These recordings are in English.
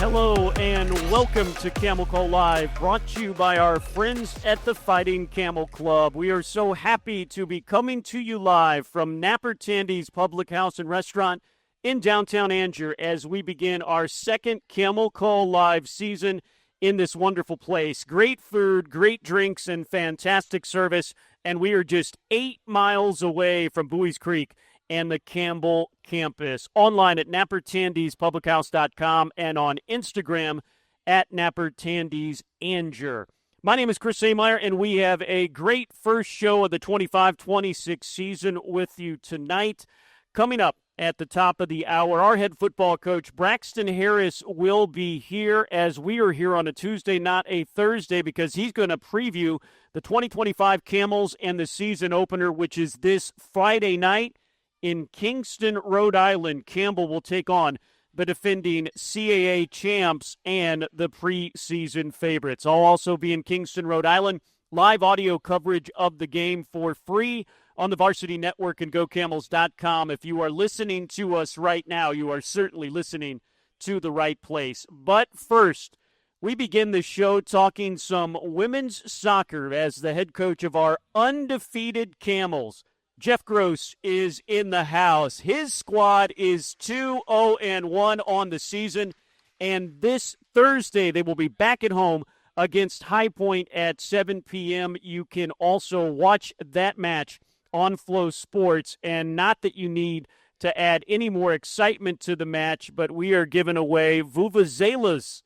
Hello and welcome to Camel Call Live, brought to you by our friends at the Fighting Camel Club. We are so happy to be coming to you live from Napper Tandy's Public House and Restaurant in downtown Angier as we begin our second Camel Call Live season in this wonderful place. Great food, great drinks, and fantastic service, and we are just 8 miles away from Buies Creek and the Campbell campus. Online at nappertandyspublichouse.com and on Instagram at nappertandysangier. My name is Chris Ameyer, and we have a great first show of the 25-26 season with you tonight. Coming up at the top of the hour, our head football coach, Braxton Harris, will be here as we are here on a Tuesday, not a Thursday, because he's going to preview the 2025 Camels and the season opener, which is this Friday night. In Kingston, Rhode Island, Campbell will take on the defending CAA champs and the preseason favorites. I'll also be in Kingston, Rhode Island. Live audio coverage of the game for free on the Varsity Network and GoCamels.com. If you are listening to us right now, you are certainly listening to the right place. But first, we begin the show talking some women's soccer as the head coach of our undefeated Camels, Jeff Gross, is in the house. His squad is 2-0-1 on the season, and this Thursday they will be back at home against High Point at 7 p.m. You can also watch that match on Flow Sports, and not that you need to add any more excitement to the match, but we are giving away vuvuzelas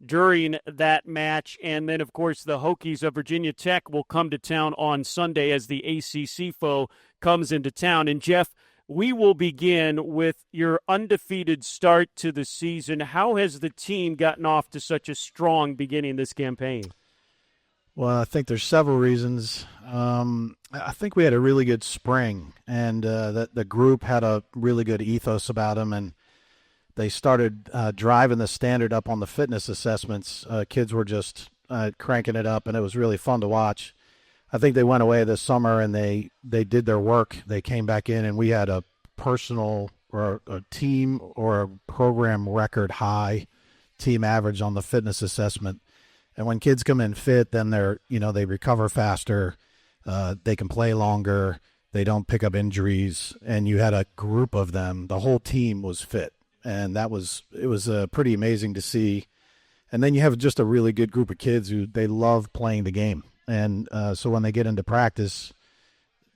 during that match. And then, of course, the Hokies of Virginia Tech will come to town on Sunday as the ACC foe comes into town. And, Jeff, we will begin with your undefeated start to the season. How has the team gotten off to such a strong beginning this campaign? Well, I think there's several reasons. I think we had a really good spring, and that the group had a really good ethos about them, and they started driving the standard up on the fitness assessments. Kids were just cranking it up, and it was really fun to watch. I think they went away this summer, and they did their work. They came back in, and we had a personal or a team or a program record high team average on the fitness assessment. And when kids come in fit, then they recover faster. They can play longer. They don't pick up injuries. And you had a group of them. The whole team was fit. And it was pretty amazing to see. And then you have just a really good group of kids who they love playing the game. And so when they get into practice,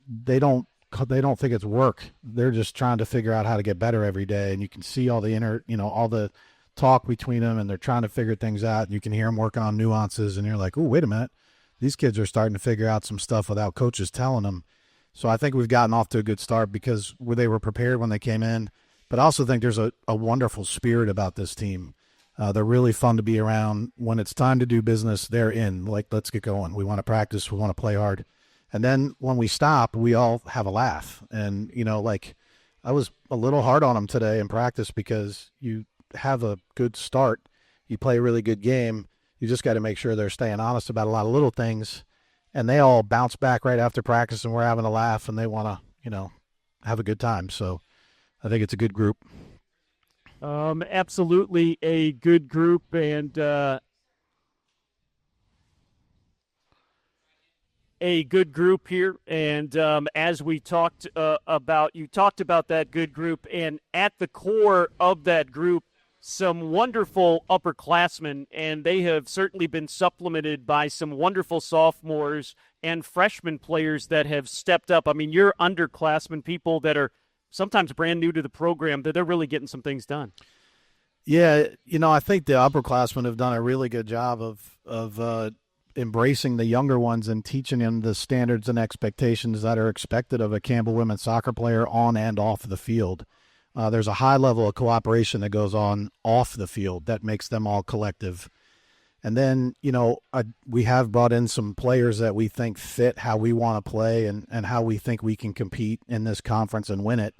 they don't think it's work. They're just trying to figure out how to get better every day. And you can see all the all the talk between them, and they're trying to figure things out. And you can hear them work on nuances, and you're like, oh, wait a minute. These kids are starting to figure out some stuff without coaches telling them. So I think we've gotten off to a good start because they were prepared when they came in. But I also think there's a wonderful spirit about this team. They're really fun to be around. When it's time to do business, they're in. Like, let's get going. We want to practice. We want to play hard. And then when we stop, we all have a laugh. And, I was a little hard on them today in practice because you have a good start. You play a really good game. You just got to make sure they're staying honest about a lot of little things. And they all bounce back right after practice, and we're having a laugh, and they want to, have a good time. So I think it's a good group. Absolutely a good group, and a good group here. And as we talked about, you talked about that good group, and at the core of that group, some wonderful upperclassmen, and they have certainly been supplemented by some wonderful sophomores and freshman players that have stepped up. I mean, you're underclassmen, people that are sometimes brand new to the program, that they're really getting some things done. Yeah, I think the upperclassmen have done a really good job of embracing the younger ones and teaching them the standards and expectations that are expected of a Campbell women's soccer player on and off the field. There's a high level of cooperation that goes on off the field that makes them all collective. And then, we have brought in some players that we think fit how we want to play and how we think we can compete in this conference and win it.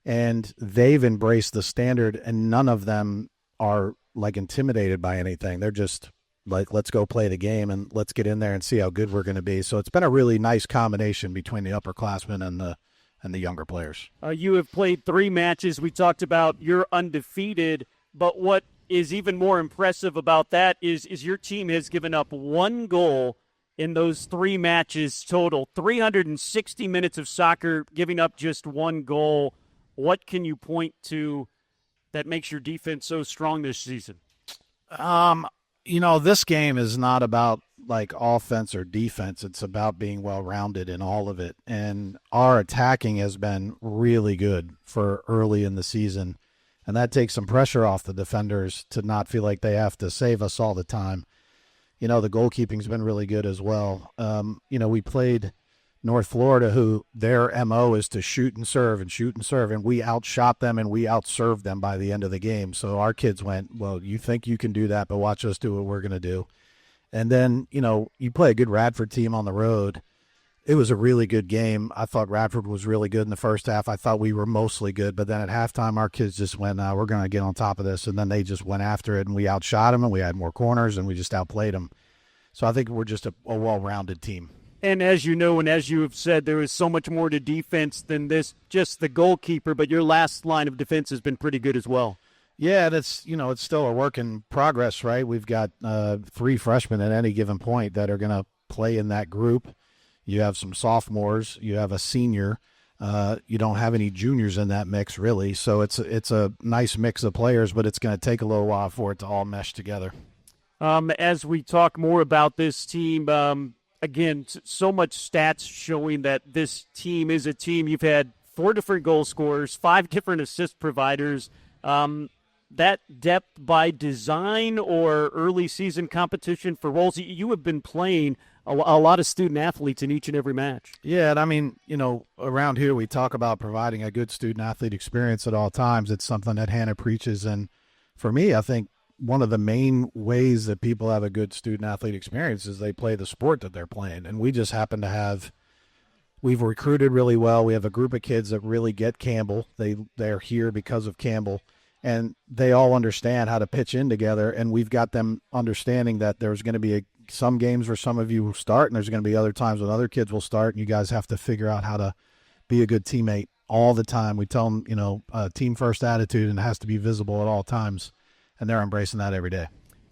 And they've embraced the standard, and none of them are intimidated by anything. They're just like, let's go play the game and let's get in there and see how good we're going to be. So it's been a really nice combination between the upperclassmen and the younger players. You have played 3 matches. We talked about you're undefeated, but what is even more impressive about that is your team has given up 1 goal in those 3 matches total. 360 minutes of soccer, giving up just 1 goal. What can you point to that makes your defense so strong this season? This game is not about like offense or defense. It's about being well-rounded in all of it. And our attacking has been really good for early in the season. And that takes some pressure off the defenders to not feel like they have to save us all the time. The goalkeeping's been really good as well. We played North Florida, who their MO is to shoot and serve, and we outshot them and we outserved them by the end of the game. So our kids went, well, you think you can do that, but watch us do what we're going to do. And then, you play a good Radford team on the road. It was a really good game. I thought Radford was really good in the first half. I thought we were mostly good, but then at halftime, our kids just went, we're going to get on top of this. And then they just went after it, and we outshot them, and we had more corners, and we just outplayed them. So I think we're just a well-rounded team. And as you know, and as you have said, there is so much more to defense than this, just the goalkeeper, but your last line of defense has been pretty good as well. Yeah, it's still a work in progress, right? We've got 3 freshmen at any given point that are going to play in that group. You have some sophomores, you have a senior, you don't have any juniors in that mix really. So it's a nice mix of players, but it's going to take a little while for it to all mesh together. As we talk more about this team, again, so much stats showing that this team is a team. You've had 4 different goal scorers, 5 different assist providers. That depth by design or early season competition for roles? You have been playing a lot of student athletes in each and every match. Yeah, and around here we talk about providing a good student athlete experience at all times. It's something that Hannah preaches, and for me, I think one of the main ways that people have a good student athlete experience is they play the sport that they're playing. And we just happen to we've recruited really well. We have a group of kids that really get Campbell. They're here because of Campbell, and they all understand how to pitch in together. And we've got them understanding that there's going to be some games where some of you will start, and there's going to be other times when other kids will start, and you guys have to figure out how to be a good teammate all the time. We tell them, team first attitude, and it has to be visible at all times. And they're embracing that every day.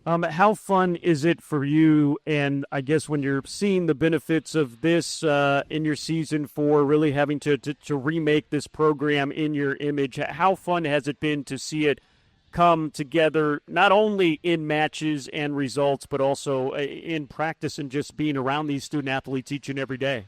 How fun is it for you, and I guess when you're seeing the benefits of this in your season for really having to remake this program in your image, how fun has it been to see it come together, not only in matches and results, but also in practice and just being around these student athletes each and every day?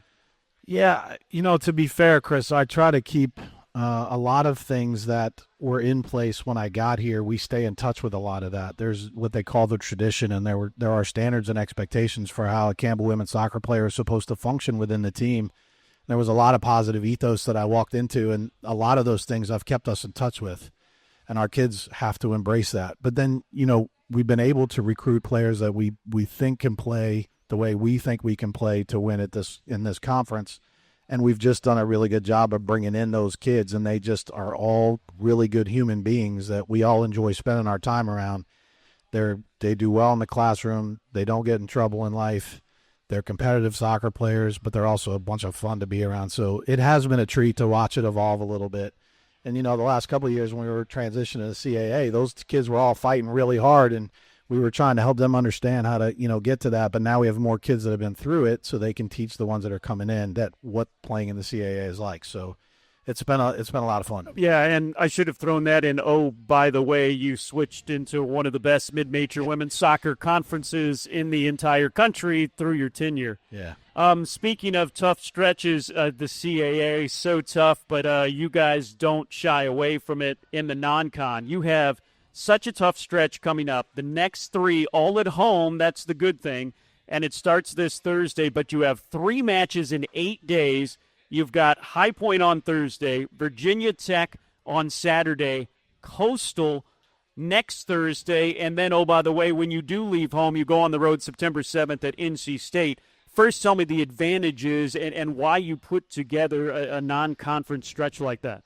Yeah, to be fair, Chris, I try to keep a lot of things that were in place when I got here. We stay in touch with a lot of that. There's what they call the tradition, and there are standards and expectations for how a Campbell women's soccer player is supposed to function within the team. There was a lot of positive ethos that I walked into, and a lot of those things I've kept us in touch with, and our kids have to embrace that. But then, we've been able to recruit players that we think can play the way we think we can play to win in this conference. And we've just done a really good job of bringing in those kids, and they just are all really good human beings that we all enjoy spending our time around. They do well in the classroom. They don't get in trouble in life. They're competitive soccer players, but they're also a bunch of fun to be around. So it has been a treat to watch it evolve a little bit. And, the last couple of years when we were transitioning to the CAA, those kids were all fighting really hard, and we were trying to help them understand how to, get to that. But now we have more kids that have been through it, so they can teach the ones that are coming in what playing in the CAA is like. So it's been a lot of fun. Yeah, and I should have thrown that in. Oh, by the way, you switched into one of the best mid-major women's soccer conferences in the entire country through your tenure. Yeah. Speaking of tough stretches, the CAA is so tough, but you guys don't shy away from it in the non-con. You have such a tough stretch coming up. The next 3 all at home, that's the good thing, and it starts this Thursday, but you have 3 matches in 8 days. You've got High Point on Thursday, Virginia Tech on Saturday, Coastal next Thursday, and then, oh, by the way, when you do leave home, you go on the road September 7th at NC State. First, tell me the advantages and why you put together a non-conference stretch like that.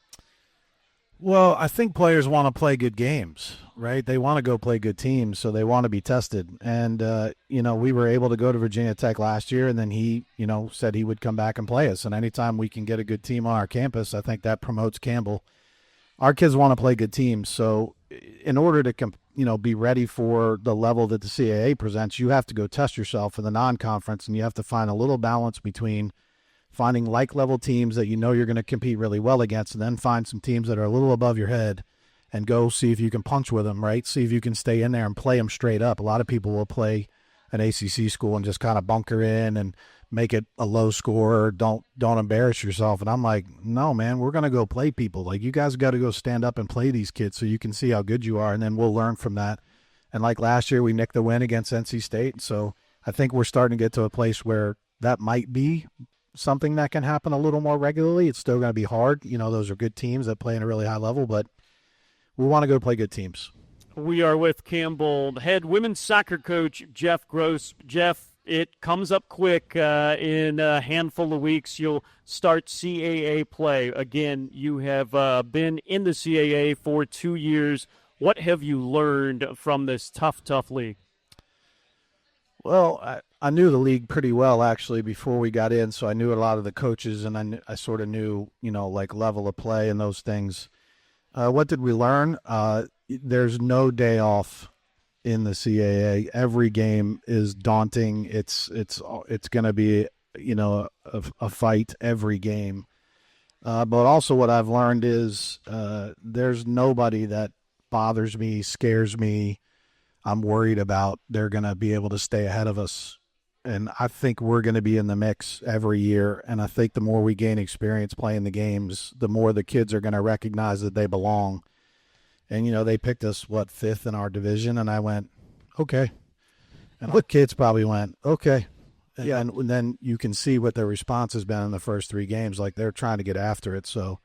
Well, I think players want to play good games, right? They want to go play good teams, so they want to be tested. And, we were able to go to Virginia Tech last year, and then he, said he would come back and play us. And anytime we can get a good team on our campus, I think that promotes Campbell. Our kids want to play good teams, so in order to be ready for the level that the CAA presents, you have to go test yourself in the non-conference, and you have to find a little balance between finding like-level teams that you're going to compete really well against, and then find some teams that are a little above your head and go see if you can punch with them, right? See if you can stay in there and play them straight up. A lot of people will play an ACC school and just kind of bunker in and make it a low score. Don't embarrass yourself. And I'm like, no, man, we're going to go play people. Like, you guys got to go stand up and play these kids so you can see how good you are, and then we'll learn from that. And like last year, we nicked the win against NC State. So I think we're starting to get to a place where that might be something that can happen a little more regularly. It's still going to be hard. Those are good teams that play at a really high level, but we want to go play good teams. We are with Campbell head women's soccer coach Jeff Gross. Jeff, it comes up quick. In a handful of weeks, you'll start CAA play. Again, you have been in the CAA for 2 years. What have you learned from this tough league? Well, I knew the league pretty well, actually, before we got in, so I knew a lot of the coaches, and I sort of knew, like level of play and those things. What did we learn? There's no day off in the CAA. Every game is daunting. It's going to be, a fight every game. But also what I've learned is there's nobody that bothers me, scares me, I'm worried about they're going to be able to stay ahead of us. And I think we're going to be in the mix every year. And I think the more we gain experience playing the games, the more the kids are going to recognize that they belong. And, they picked us, fifth in our division. And I went, okay. And the kids probably went, okay. Yeah. And then you can see what their response has been in the first 3 games. Like, they're trying to get after it. So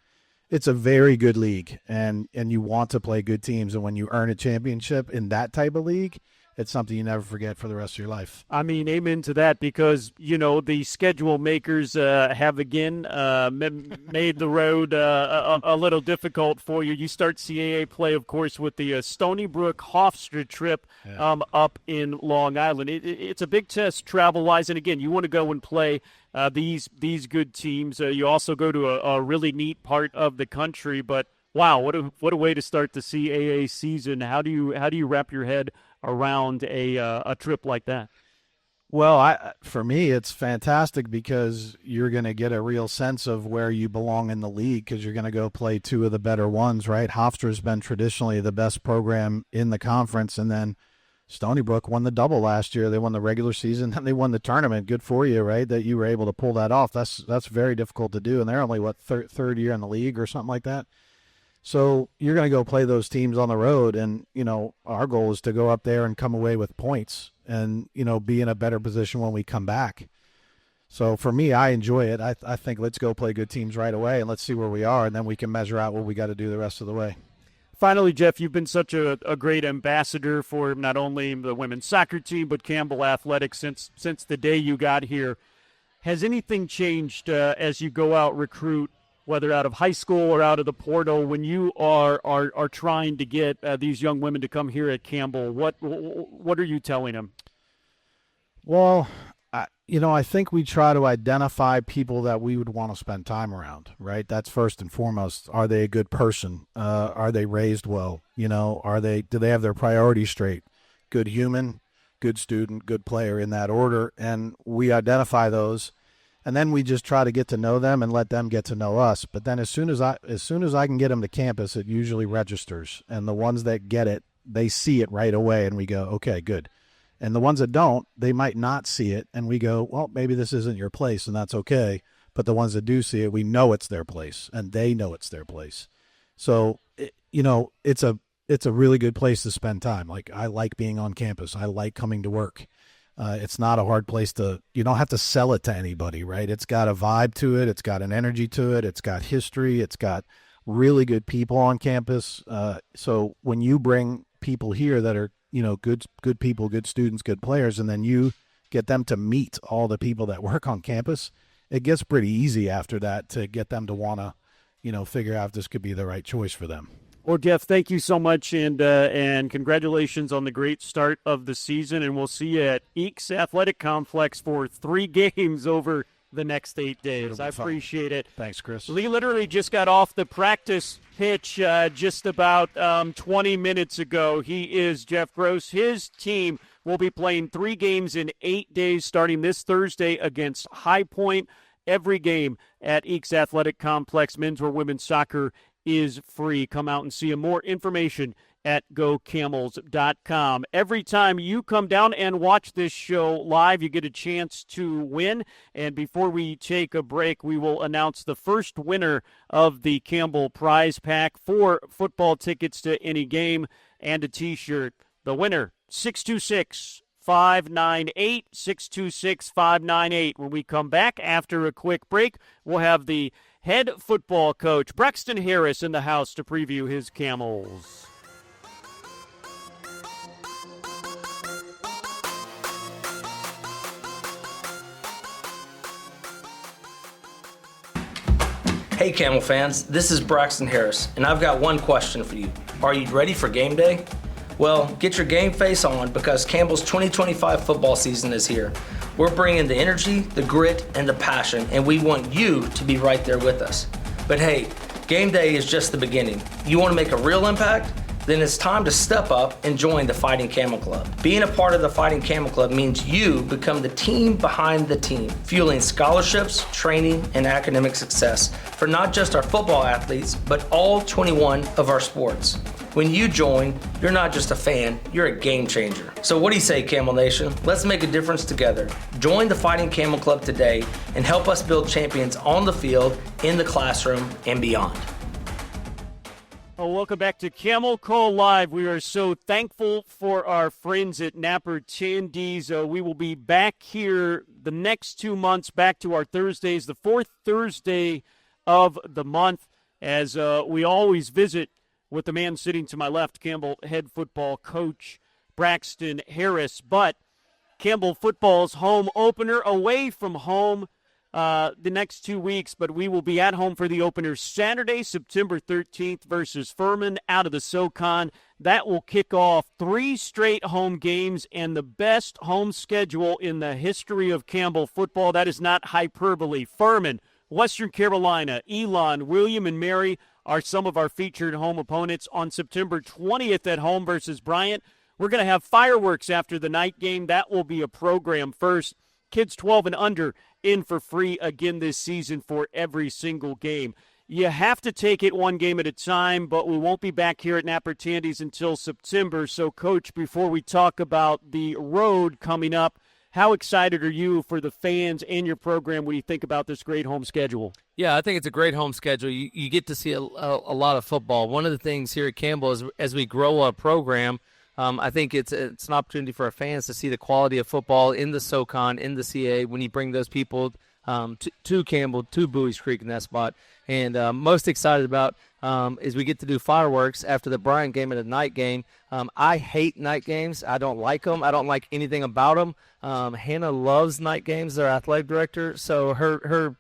it's a very good league, and you want to play good teams. And when you earn a championship in that type of league, it's something you never forget for the rest of your life. I mean, amen to that, because, the schedule makers have again made the road a little difficult for you. You start CAA play, of course, with the Stony Brook Hofstra trip up in Long Island. It's a big test travel-wise, and again, you want to go and play these good teams. You also go to a really neat part of the country, but wow, what a way to start the CAA season. How do you wrap your head around a trip like that? Well, for me, it's fantastic because you're going to get a real sense of where you belong in the league, because you're going to go play 2 of the better ones, right? Hofstra's been traditionally the best program in the conference, and then Stony Brook won the double last year. They won the regular season, and they won the tournament. Good for you, right, that you were able to pull that off. That's very difficult to do, and they're only, third year in the league or something like that. So you're going to go play those teams on the road, and, our goal is to go up there and come away with points and, be in a better position when we come back. So for me, I enjoy it. I think let's go play good teams right away, and let's see where we are, and then we can measure out what we got to do the rest of the way. Finally, Jeff, you've been such a great ambassador for not only the women's soccer team, but Campbell Athletics since the day you got here. Has anything changed as you go out recruit, whether out of high school or out of the portal, when you are trying to get these young women to come here at Campbell? What are you telling them? Well, I think we try to identify people that we would want to spend time around, right? That's first and foremost. Are they a good person? Are they raised well? Do they have their priorities straight? Good human, good student, good player, in that order. And we identify those. And then we just try to get to know them and let them get to know us. But then as soon as I can get them to campus, it usually registers. And the ones that get it, they see it right away, and we go, okay, good. And the ones that don't, they might not see it, and we go, well, maybe this isn't your place, and that's okay. But the ones that do see it, we know it's their place, and they know it's their place. So, it's a really good place to spend time. Like, I like being on campus. I like coming to work. It's not a hard place you don't have to sell it to anybody, right? It's got a vibe to it. It's got an energy to it. It's got history. It's got really good people on campus. So when you bring people here that are, good people, good students, good players, and then you get them to meet all the people that work on campus, it gets pretty easy after that to get them to want to, figure out if this could be the right choice for them. Well, Jeff, thank you so much, and congratulations on the great start of the season, and we'll see you at Eakes Athletic Complex for 3 games over the next 8 days. I appreciate it. Thanks, Chris. Lee literally just got off the practice pitch just about 20 minutes ago. He is Jeff Gross. His team will be playing 3 games in 8 days starting this Thursday against High Point. Every game at Eakes Athletic Complex, men's or women's soccer, is free. Come out and see him. More information at gocamels.com. Every time you come down and watch this show live, you get a chance to win. And before we take a break, we will announce the first winner of the Campbell prize pack, 4 football tickets to any game and a T-shirt. The winner, 626-598, 626-598. When we come back after a quick break, we'll have the head football coach, Braxton Harris, in the house to preview his Camels. Hey Camel fans, this is Braxton Harris, and I've got one question for you. Are you ready for game day? Well, get your game face on because Campbell's 2025 football season is here. We're bringing the energy, the grit, and the passion, and we want you to be right there with us. But hey, game day is just the beginning. You want to make a real impact? Then it's time to step up and join the Fighting Camel Club. Being a part of the Fighting Camel Club means you become the team behind the team, fueling scholarships, training, and academic success for not just our football athletes, but all 21 of our sports. When you join, you're not just a fan, you're a game changer. So what do you say, Camel Nation? Let's make a difference together. Join the Fighting Camel Club today and help us build champions on the field, in the classroom, and beyond. Well, welcome back to Camel Call Live. We are so thankful for our friends at Napper Tandy's. We will be back here the next 2 months, back to our Thursdays, the 4th Thursday of the month, as we always visit with the man sitting to my left, Campbell head football coach Braxton Harris. But Campbell football's home opener away from home the next 2 weeks, but we will be at home for the opener Saturday, September 13th versus Furman out of the SoCon. That will kick off 3 straight home games and the best home schedule in the history of Campbell football. That is not hyperbole. Furman, Western Carolina, Elon, William, and Mary are some of our featured home opponents. On September 20th at home versus Bryant, we're going to have fireworks after the night game. That will be a program first. Kids 12 and under in for free again this season for every single game. You have to take it one game at a time, but we won't be back here at Napper Tandy's until September. So, Coach, before we talk about the road coming up, how excited are you for the fans and your program when you think about this great home schedule? Yeah, I think it's a great home schedule. You get to see a lot of football. One of the things here at Campbell is as we grow our program, I think it's an opportunity for our fans to see the quality of football in the SoCon, in the CA, when you bring those people to Campbell, to Bowie's Creek in that spot. And most excited about is we get to do fireworks after the Bryant game and the night game. I hate night games. I don't like them. I don't like anything about them. Hannah loves night games, their athletic director. So her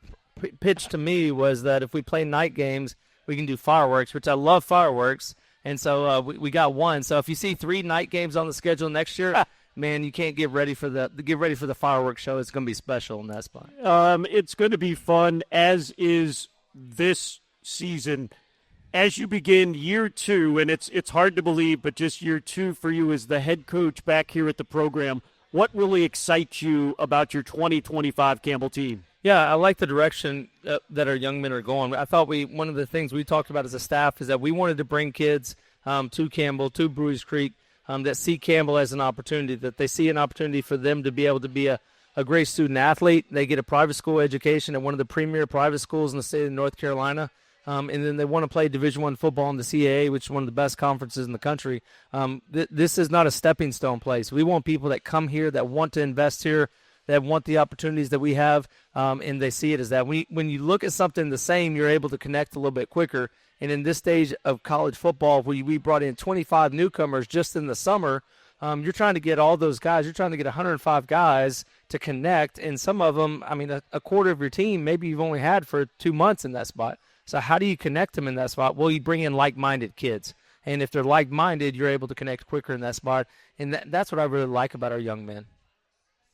pitch to me was that if we play night games, we can do fireworks, which I love fireworks. And so we got one. So if you see 3 night games on the schedule next year, man, you can't get ready for the fireworks show. It's going to be special in that spot. It's going to be fun, as is this season. As you begin year 2, and it's hard to believe, but just year 2 for you as the head coach back here at the program, what really excites you about your 2025 Campbell team? Yeah, I like the direction that our young men are going. I thought one of the things we talked about as a staff is that we wanted to bring kids to Campbell, to Bowie's Creek, that see Campbell as an opportunity, that they see an opportunity for them to be able to be a great student athlete. They get a private school education at one of the premier private schools in the state of North Carolina, and then they want to play Division I football in the CAA, which is one of the best conferences in the country. This is not a stepping stone place. We want people that come here, that want to invest here, that want the opportunities that we have, and they see it as that. When you look at something the same, you're able to connect a little bit quicker. And in this stage of college football, we brought in 25 newcomers just in the summer. You're trying to get all those guys. You're trying to get 105 guys to connect, and some of them, I mean, a quarter of your team maybe you've only had for 2 months in that spot. So how do you connect them in that spot? Well, you bring in like-minded kids. And if they're like-minded, you're able to connect quicker in that spot. And that's what I really like about our young men.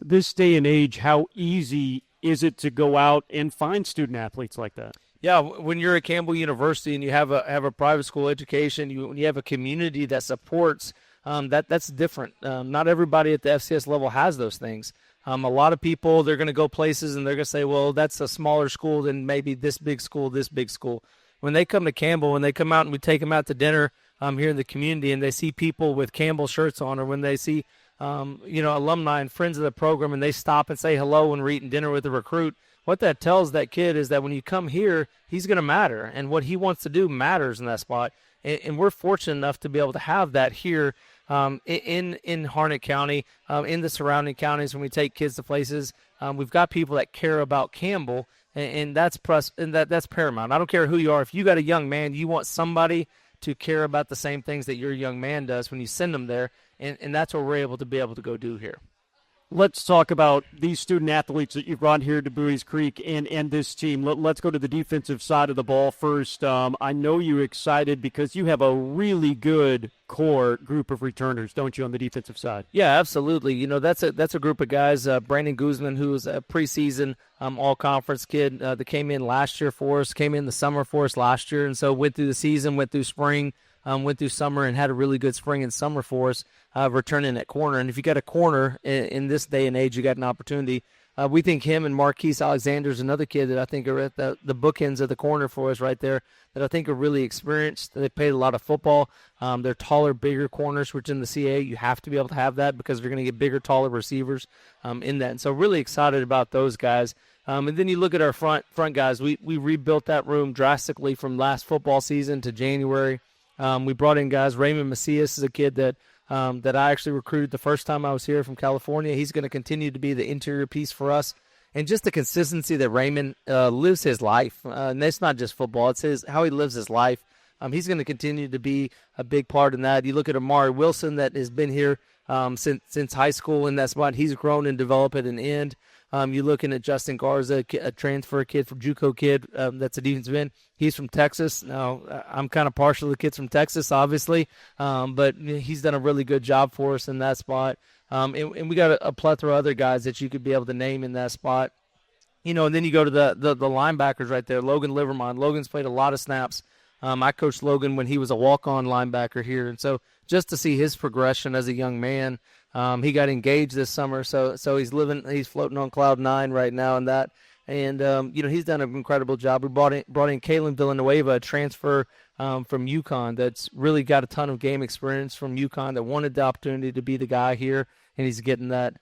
This day and age, how easy is it to go out and find student athletes like that? Yeah, when you're at Campbell University and you have a private school education, when you have a community that supports, that's different. Not everybody at the FCS level has those things. A lot of people, they're going to go places and they're going to say, well, that's a smaller school than maybe this big school, this big school. When they come to Campbell, when they come out and we take them out to dinner here in the community and they see people with Campbell shirts on, or when they see alumni and friends of the program and they stop and say hello when we're eating dinner with a recruit, what that tells that kid is that when you come here, he's going to matter, and what he wants to do matters in that spot. And we're fortunate enough to be able to have that here in Harnett County, in the surrounding counties. When we take kids to places, we've got people that care about Campbell, and that's paramount. I don't care who you are. If you got a young man, you want somebody to care about the same things that your young man does when you send them there, and that's what we're able to go do here. Let's talk about these student athletes that you've brought here to Buies Creek and this team. Let's go to the defensive side of the ball first. I know you're excited because you have a really good core group of returners, don't you, on the defensive side? Yeah, absolutely. That's a group of guys. Brandon Guzman, who was a preseason all-conference kid that came in last year for us, came in the summer for us last year, and so went through the season, went through spring, went through summer, and had a really good spring and summer for us, returning at corner. And if you got a corner in this day and age, you got an opportunity. We think him and Marquise Alexander is another kid that I think are at the bookends of the corner for us right there, that I think are really experienced. They played a lot of football. They're taller, bigger corners, which in the CAA you have to be able to have that because you're going to get bigger, taller receivers in that. And so really excited about those guys. And then you look at our front guys. We rebuilt that room drastically from last football season to January. We brought in guys. Raymond Macias is a kid that I actually recruited the first time I was here from California. He's going to continue to be the interior piece for us. And just the consistency that Raymond lives his life. And it's not just football. It's how he lives his life. He's going to continue to be a big part in that. You look at Amari Wilson that has been here since high school in that spot. He's grown and developed at an end. You're looking at Justin Garza, a transfer kid from JUCO kid that's a defensive end. He's from Texas. Now, I'm kind of partial to kids from Texas, obviously, but he's done a really good job for us in that spot. And we got a plethora of other guys that you could be able to name in that spot. And then you go to the linebackers right there. Logan Livermont. Logan's played a lot of snaps. I coached Logan when he was a walk-on linebacker here, and so just to see his progression as a young man. He got engaged this summer, so he's floating on cloud 9 right now in that. And, he's done an incredible job. We brought in Kalen Villanueva, a transfer from UConn that's really got a ton of game experience from UConn that wanted the opportunity to be the guy here, and he's getting that.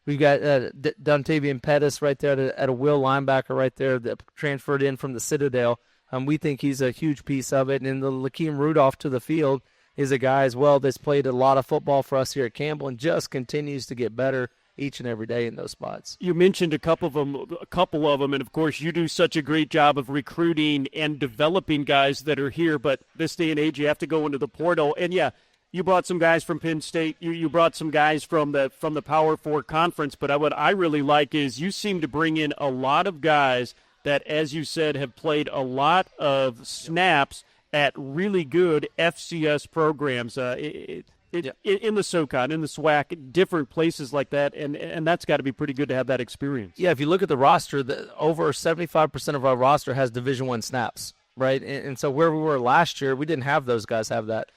We've got Dontavian Pettis right there at a will linebacker right there that transferred in from the Citadel. We think he's a huge piece of it. And then the Lakeem Rudolph to the field is a guy as well that's played a lot of football for us here at Campbell and just continues to get better each and every day in those spots. You mentioned a couple of them, and of course you do such a great job of recruiting and developing guys that are here, but this day and age you have to go into the portal. And yeah, you brought some guys from Penn State, you brought some guys from the Power 4 conference, but what I really like is you seem to bring in a lot of guys that, as you said, have played a lot of snaps at really good FCS programs in the SoCon, in the SWAC, different places like that, and that's got to be pretty good to have that experience. Yeah, if you look at the roster, over 75% of our roster has Division I snaps, right? And so where we were last year, we didn't have those guys have that.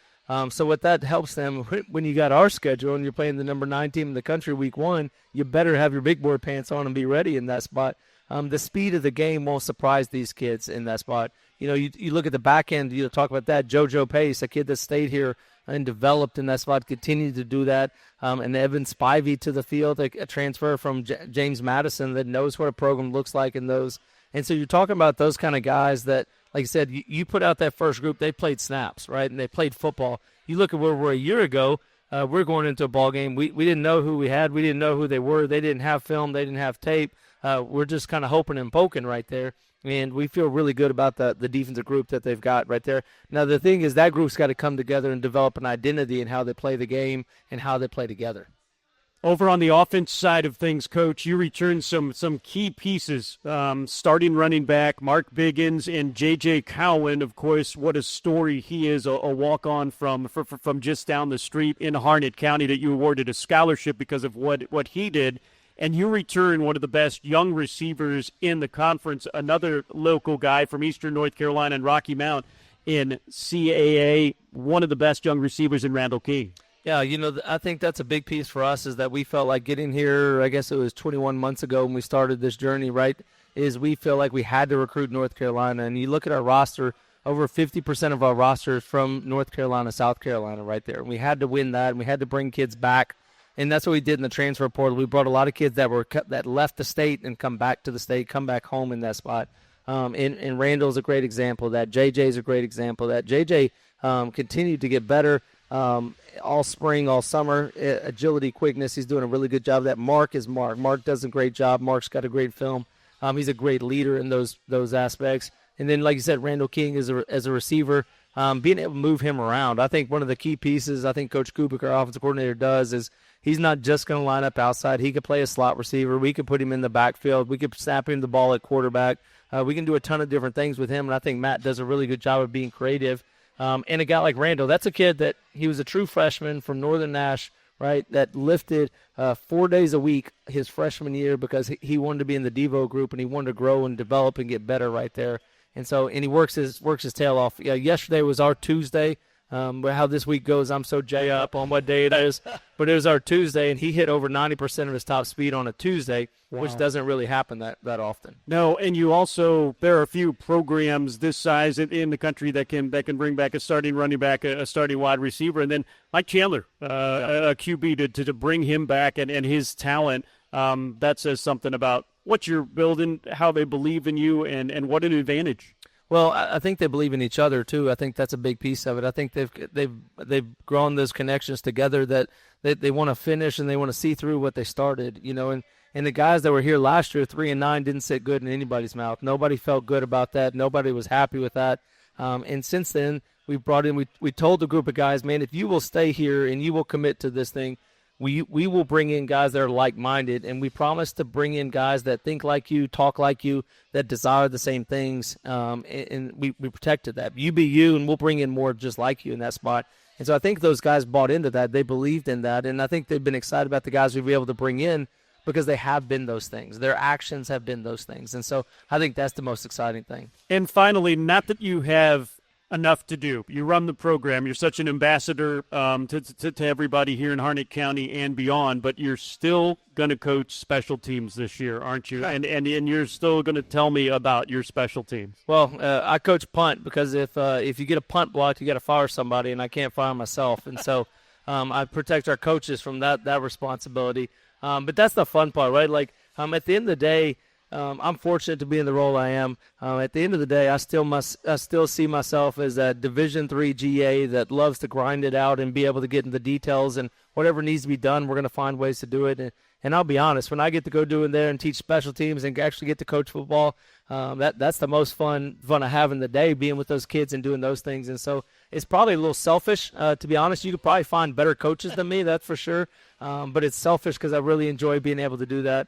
So what that helps them, when you got our schedule and you're playing the number 9 team in the country week 1, you better have your big boy pants on and be ready in that spot. The speed of the game won't surprise these kids in that spot. You look at the back end, talk about that. JoJo Pace, a kid that stayed here and developed in that spot, continued to do that. And Evan Spivey to the field, a transfer from James Madison that knows what a program looks like in those. And so you're talking about those kind of guys that, like I said, you put out that first group, they played snaps, right, and they played football. You look at where we were a year ago, we're going into a ball game. We didn't know who we had. We didn't know who they were. They didn't have film. They didn't have tape. We're just kind of hoping and poking right there. And we feel really good about the defensive group that they've got right there. Now, the thing is that group's got to come together and develop an identity in how they play the game and how they play together. Over on the offense side of things, Coach, you returned some key pieces, starting running back Mark Biggins and J.J. Cowan. Of course, what a story he is, a walk-on from just down the street in Harnett County that you awarded a scholarship because of what he did. and you return one of the best young receivers in the conference, another local guy from Eastern North Carolina and Rocky Mount in CAA, one of the best young receivers in Randall King. Yeah, I think that's a big piece for us is that we felt like getting here, I guess it was 21 months ago when we started this journey, right, is we feel like we had to recruit North Carolina. And you look at our roster, over 50% of our roster is from North Carolina, South Carolina right there. And we had to win that, and we had to bring kids back. And that's what we did in the transfer portal. We brought a lot of kids that left the state and come back to the state, come back home in that spot. And Randall's a great example of that. JJ's a great example of that. JJ continued to get better all spring, all summer. Agility, quickness, he's doing a really good job of that. Mark is Mark. Mark does a great job. Mark's got a great film. He's a great leader in those aspects. And then, like you said, Randall King as a receiver, being able to move him around. I think one of the key pieces I think Coach Kubik, our offensive coordinator, does is he's not just going to line up outside. He could play a slot receiver. We could put him in the backfield. We could snap him the ball at quarterback. We can do a ton of different things with him, and I think Matt does a really good job of being creative. And a guy like Randall, that's a kid that he was a true freshman from Northern Nash, right, that lifted 4 days a week his freshman year because he wanted to be in the Devo group and he wanted to grow and develop and get better right there. And he works his tail off. Yeah, yesterday was our Tuesday. How this week goes, I'm so jay up on what day it is. But it was our Tuesday, and he hit over 90% of his top speed on a Tuesday, which doesn't really happen that often. No, and there are a few programs this size in the country that can bring back a starting running back, a starting wide receiver, and then Mike Chandler, a QB to bring him back and his talent. That says something about what you're building, how they believe in you, and what an advantage. Well, I think they believe in each other too. I think that's a big piece of it. I think they've grown those connections together that they want to finish and they want to see through what they started. And the guys that were here last year, 3-9, didn't sit good in anybody's mouth. Nobody felt good about that. Nobody was happy with that. And since then, we brought in. We told the group of guys, man, if you will stay here and you will commit to this thing, we will bring in guys that are like-minded, and we promise to bring in guys that think like you, talk like you, that desire the same things, and we protected that. You be you, and we'll bring in more just like you in that spot. And so I think those guys bought into that. They believed in that, and I think they've been excited about the guys we'll be able to bring in because they have been those things. Their actions have been those things. And so I think that's the most exciting thing. And finally, not that you have enough to do. You run the program. You're such an ambassador to everybody here in Harnett County and beyond, but you're still going to coach special teams this year, aren't you? And you're still going to tell me about your special teams. Well, I coach punt because if you get a punt blocked, you got to fire somebody, and I can't fire myself. And so I protect our coaches from that responsibility. But that's the fun part, right? Like at the end of the day, I'm fortunate to be in the role I am. At the end of the day, I still see myself as a Division III GA that loves to grind it out and be able to get in the details, and whatever needs to be done, we're going to find ways to do it. And I'll be honest, when I get to go do in there and teach special teams and actually get to coach football, that's the most fun I have in the day, being with those kids and doing those things. And so it's probably a little selfish, to be honest. You could probably find better coaches than me, that's for sure. But it's selfish because I really enjoy being able to do that.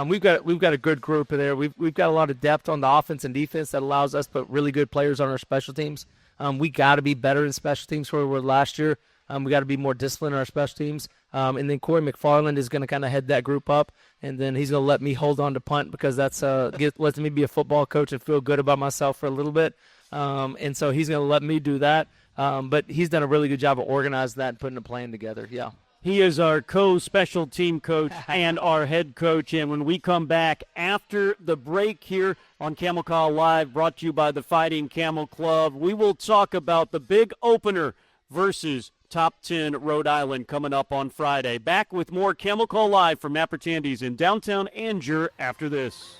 We've got a good group there. We've got a lot of depth on the offense and defense that allows us to put really good players on our special teams. We got to be better in special teams where we were last year. We got to be more disciplined in our special teams. And then Corey McFarland is going to kind of head that group up, and then he's going to let me hold on to punt because that's lets me be a football coach and feel good about myself for a little bit. And so he's going to let me do that. But he's done a really good job of organizing that and putting a plan together. Yeah. He is our co-special team coach and our head coach. And when we come back after the break here on Camel Call Live, brought to you by the Fighting Camel Club, we will talk about the big opener versus Top 10 Rhode Island coming up on Friday. Back with more Camel Call Live from Napper Tandy's in downtown Angier after this.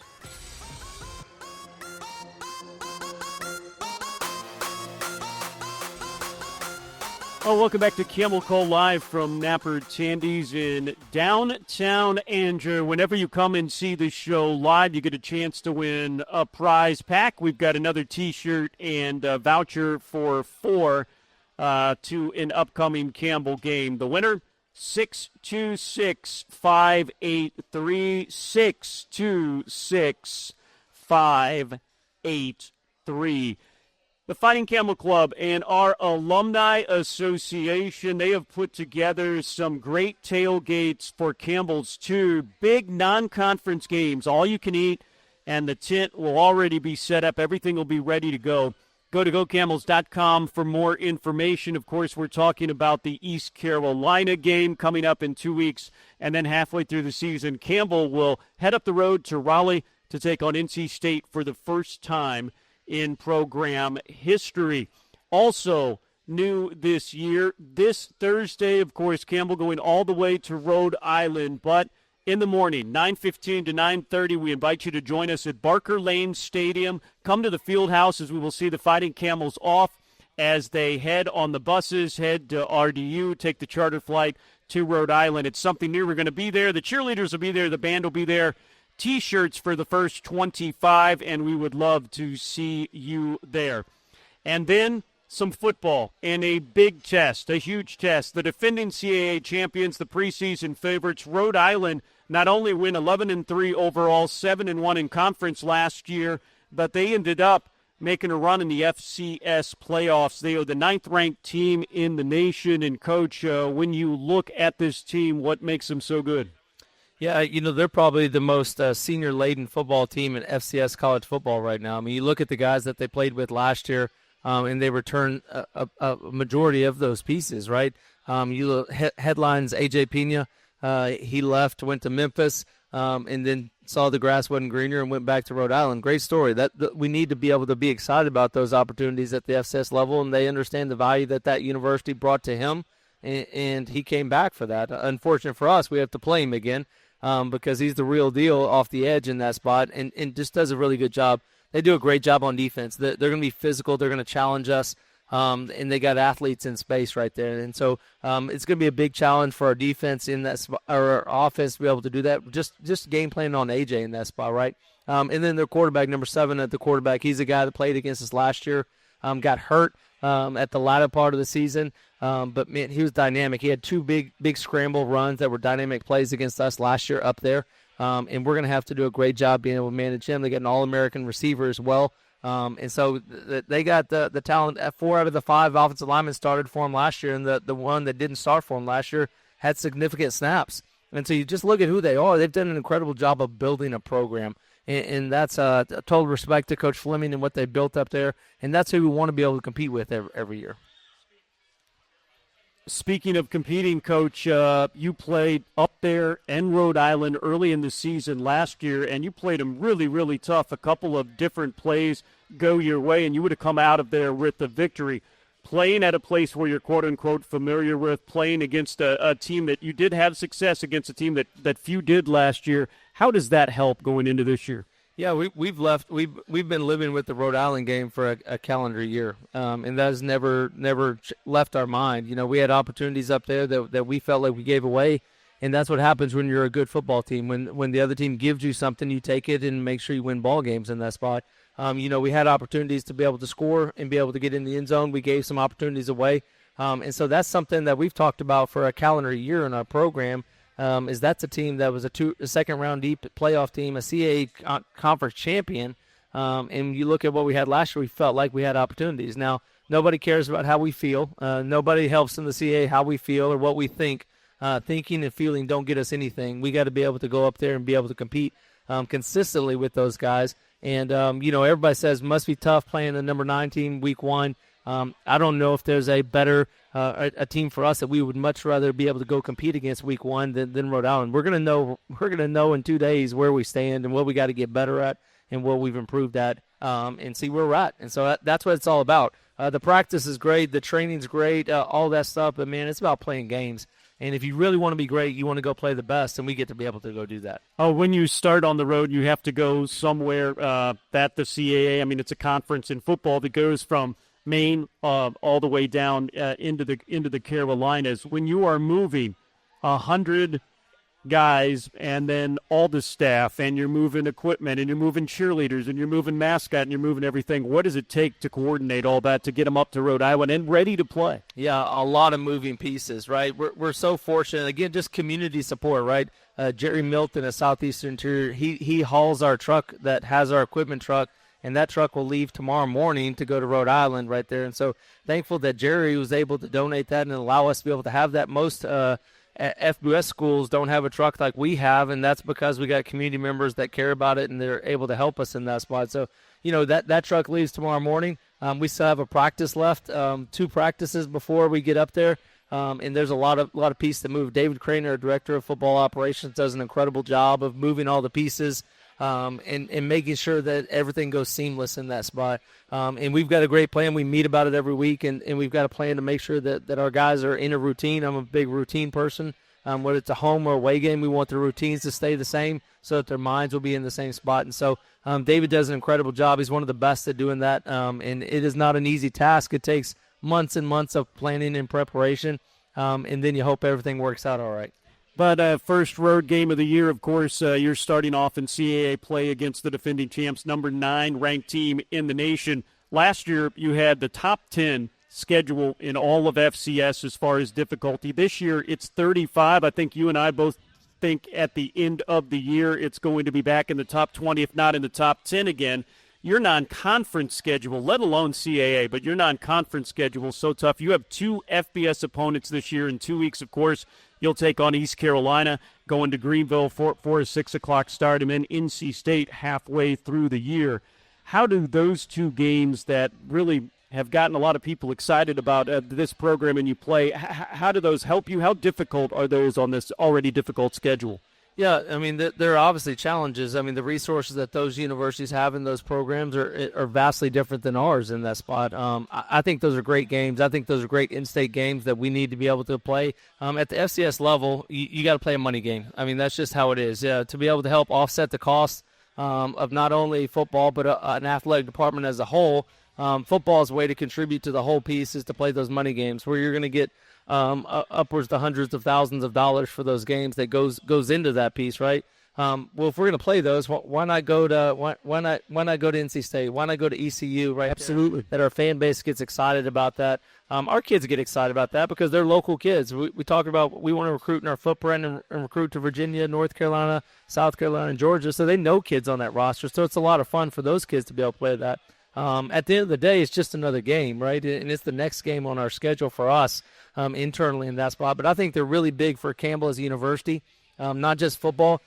Oh, welcome back to Camel Call Live from Napper Tandy's in downtown Angier. Whenever you come and see the show live, you get a chance to win a prize pack. We've got another T-shirt and a voucher for 4 to an upcoming Campbell game. The winner, 626-583, 626-583. The Fighting Camel Club and our Alumni Association, they have put together some great tailgates for Campbell's 2 big non-conference games, all you can eat, and the tent will already be set up. Everything will be ready to go. Go to gocamels.com for more information. Of course, we're talking about the East Carolina game coming up in 2 weeks, and then halfway through the season, Campbell will head up the road to Raleigh to take on NC State for the first time in program history. Also new this year, this Thursday, of course, Campbell going all the way to Rhode Island, but in the morning, 9:15 to 9:30, we invite you to join us at Barker Lane Stadium. Come to the field house as we will see the Fighting Camels off as they head on the buses, head to RDU, take the charter flight to Rhode Island. It's something new. We're going to be there. The cheerleaders will be there. The band will be there. T-shirts for the first 25, and we would love to see you there. And then some football and a big test, a huge test. The defending CAA champions, the preseason favorites, Rhode Island, not only win 11-3 overall, 7-1 in conference last year, but they ended up making a run in the FCS playoffs. They are the 9th-ranked team in the nation. And, Coach, when you look at this team, what makes them so good? Yeah, they're probably the most senior-laden football team in FCS college football right now. I mean, you look at the guys that they played with last year, and they returned a majority of those pieces, right? You look, headlines, A.J. Pena, he left, went to Memphis, and then saw the grass wasn't greener and went back to Rhode Island. Great story. That we need to be able to be excited about those opportunities at the FCS level, and they understand the value that university brought to him, and he came back for that. Unfortunate for us, we have to play him again. Because he's the real deal off the edge in that spot and just does a really good job. They do a great job on defense. They're going to be physical. They're going to challenge us, and they got athletes in space right there. And so it's going to be a big challenge for our defense in that spot, or our offense to be able to do that. Just game planning on AJ in that spot, right? And then their quarterback, number 7 at the quarterback, he's a guy that played against us last year, got hurt at the latter part of the season. But, man, he was dynamic. He had 2 big scramble runs that were dynamic plays against us last year up there. And we're going to have to do a great job being able to manage him. They got an All-American receiver as well. And so they got the talent. 4 out of the 5 offensive linemen started for him last year, and the one that didn't start for him last year had significant snaps. And so you just look at who they are. They've done an incredible job of building a program. And that's a total respect to Coach Fleming and what they built up there. And that's who we want to be able to compete with every year. Speaking of competing, Coach, you played up there in Rhode Island early in the season last year, and you played them really, really tough. A couple of different plays go your way, and you would have come out of there with the victory. Playing at a place where you're quote-unquote familiar with, playing against a team that you did have success against, a team that few did last year, how does that help going into this year? Yeah, we've been living with the Rhode Island game for a calendar year, and that has never left our mind. We had opportunities up there that we felt like we gave away, and that's what happens when you're a good football team. When the other team gives you something, you take it and make sure you win ball games in that spot. We had opportunities to be able to score and be able to get in the end zone. We gave some opportunities away, and so that's something that we've talked about for a calendar year in our program. Is that's a team that was a second-round deep playoff team, a CAA conference champion, and you look at what we had last year, we felt like we had opportunities. Now, nobody cares about how we feel. Nobody helps in the CAA how we feel or what we think. Thinking and feeling don't get us anything. We got to be able to go up there and be able to compete consistently with those guys. And, everybody says must be tough playing the number 9 team week 1. I don't know if there's a better a team for us that we would much rather be able to go compete against week 1 than Rhode Island. We're gonna know in 2 days where we stand and what we got to get better at and what we've improved at, and see where we're at. And so that's what it's all about. The practice is great, the training's great, all that stuff. But man, it's about playing games. And if you really want to be great, you want to go play the best, and we get to be able to go do that. Oh, when you start on the road, you have to go somewhere that the CAA. I mean, it's a conference in football that goes from Maine all the way down into the Carolinas. When you are moving 100 guys and then all the staff, and you're moving equipment, and you're moving cheerleaders, and you're moving mascot, and you're moving everything, what does it take to coordinate all that to get them up to Rhode Island and ready to play? Yeah, a lot of moving pieces, right? We're so fortunate. Again, just community support, right? Jerry Milton at Southeastern Interior, he hauls our truck that has our equipment truck and that truck will leave tomorrow morning to go to Rhode Island right there. And so thankful that Jerry was able to donate that and allow us to be able to have that. Most FBS schools don't have a truck like we have, and that's because we got community members that care about it, and they're able to help us in that spot. So, that truck leaves tomorrow morning. We still have a practice left, 2 practices before we get up there. And there's a lot of pieces that move. David Craner, our director of football operations, does an incredible job of moving all the pieces and making sure that everything goes seamless in that spot. And we've got a great plan. We meet about it every week, and we've got a plan to make sure that our guys are in a routine. I'm a big routine person. Whether it's a home or away game, we want the routines to stay the same so that their minds will be in the same spot. And so David does an incredible job. He's one of the best at doing that, and it is not an easy task. It takes months and months of planning and preparation, and then you hope everything works out all right. But first road game of the year, of course, you're starting off in CAA play against the defending champs, number 9 ranked team in the nation. Last year, you had the top 10 schedule in all of FCS as far as difficulty. This year, it's 35. I think you and I both think at the end of the year it's going to be back in the top 20, if not in the top 10 again. Your non-conference schedule, let alone CAA, but your non-conference schedule is so tough. You have 2 FBS opponents this year in 2 weeks, of course. You'll take on East Carolina, going to Greenville for a 6 o'clock start, and then NC State halfway through the year. How do those 2 games that really have gotten a lot of people excited about this program and you play, how do those help you? How difficult are those on this already difficult schedule? Yeah, I mean, there are obviously challenges. I mean, the resources that those universities have in those programs are vastly different than ours in that spot. I think those are great games. I think those are great in-state games that we need to be able to play. At the FCS level, you got to play a money game. I mean, that's just how it is. Yeah, to be able to help offset the cost of not only football but an athletic department as a whole, football is a way to contribute to the whole piece is to play those money games where you're going to get upwards to hundreds of thousands of dollars for those games that goes into that piece, right? Well, if we're going to play those, why not go to why not go to NC State? Why not go to ECU? Right? Absolutely. That our fan base gets excited about that. Our kids get excited about that because they're local kids. We talk about we want to recruit in our footprint and recruit to Virginia, North Carolina, South Carolina, and Georgia, so they know kids on that roster. So it's a lot of fun for those kids to be able to play that. At the end of the day, it's just another game, right? And it's the next game on our schedule for us internally in that spot. But I think they're really big for Campbell as a university, not just football.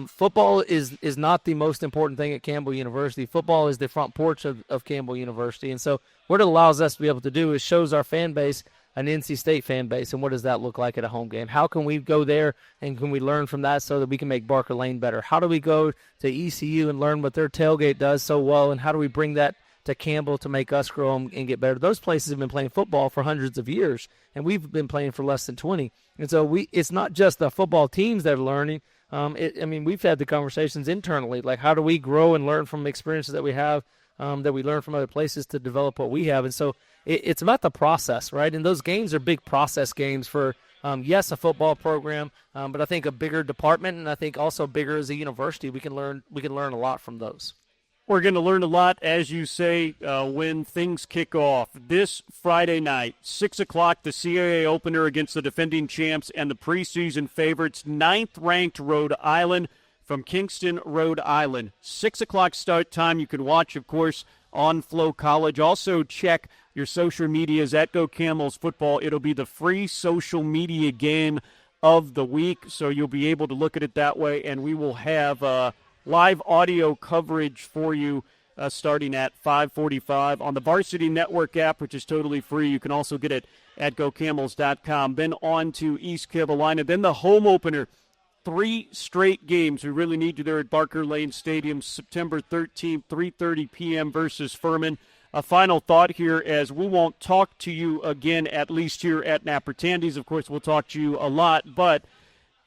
Football is not the most important thing at Campbell University. Football is the front porch of Campbell University. And so what it allows us to be able to do is shows our fan base an NC State fan base, and what does that look like at a home game? How can we go there and can we learn from that so that we can make Barker Lane better? How do we go to ECU and learn what their tailgate does so well, and how do we bring that to Campbell to make us grow and get better? Those places have been playing football for hundreds of years, and we've been playing for less than 20. And so it's not just the football teams that are learning. We've had the conversations internally, like how do we grow and learn from experiences that we have, that we learn from other places to develop what we have. And so it's about the process, right? And those games are big process games for, yes, a football program, but I think a bigger department, and I think also bigger as a university. We can learn a lot from those. We're going to learn a lot, as you say, when things kick off. This Friday night, 6 o'clock, the CAA opener against the defending champs and the preseason favorites, 9th-ranked Rhode Island from Kingston, Rhode Island. 6 o'clock start time. You can watch, of course, on Flow College. Also check your social medias at Go Camels Football. It'll be the free social media game of the week, so you'll be able to look at it that way, and we will have live audio coverage for you starting at 5:45 on the Varsity Network app, which is totally free. You can also get it at gocamels.com. Then on to East Carolina. Then the home opener, 3 straight games. We really need you there at Barker Lane Stadium, September 13th, 3:30 p.m. versus Furman. A final thought here, as we won't talk to you again, at least here at Napper Tandy's. Of course, we'll talk to you a lot, but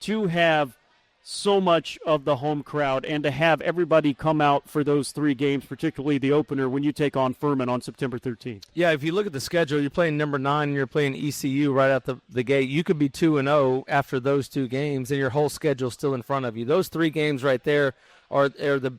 to have so much of the home crowd and to have everybody come out for those 3 games, particularly the opener when you take on Furman on September 13th. Yeah, if you look at the schedule, you're playing number 9 and you're playing ECU right out the gate. You could be 2-0 after those 2 games, and your whole schedule's still in front of you. Those 3 games right there are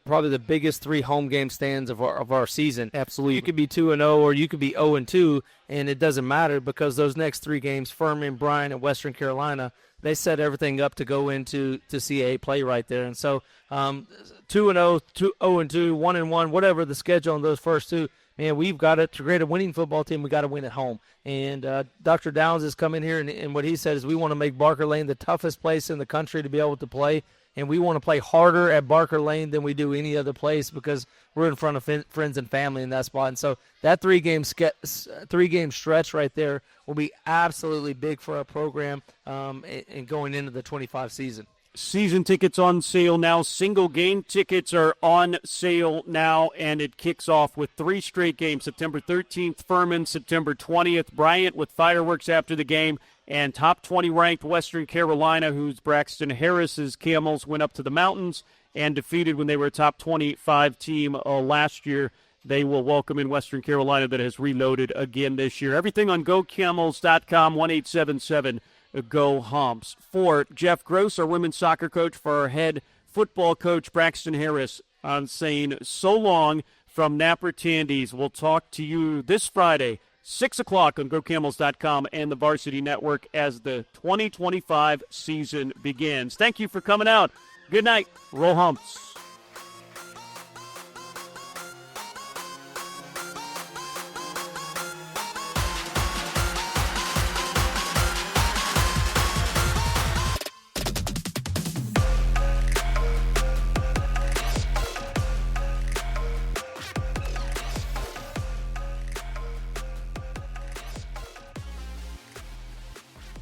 probably the biggest 3 home game stands of our season. Absolutely. You could be 2-0 or you could be 0-2, and it doesn't matter because those next 3 games, Furman, Bryan, and Western Carolina, they set everything up to go into CAA play right there. And so 2-0, 0-2, 1-1, whatever the schedule on those first 2, man, we've got to create a winning football team. We got to win at home. And Dr. Downs has come in here, and what he said is we want to make Barker Lane the toughest place in the country to be able to play, and we want to play harder at Barker Lane than we do any other place because we're in front of friends and family in that spot. And so that 3-game stretch right there will be absolutely big for our program and going into the 25 season. Season tickets on sale now. Single game tickets are on sale now, and it kicks off with 3 straight games. September 13th, Furman. September 20th, Bryant with fireworks after the game. And top 20 ranked Western Carolina, whose Braxton Harris's Camels went up to the mountains and defeated when they were a top 25 team last year. They will welcome in Western Carolina that has reloaded again this year. Everything on GoCamels.com, 1-877-GO-HUMPS. For Jeff Gross, our women's soccer coach, for our head football coach, Braxton Harris, on saying so long from Napper Tandy's. We'll talk to you this Friday, 6 o'clock on GoCamels.com and the Varsity Network as the 2025 season begins. Thank you for coming out. Good night. Roll Humps.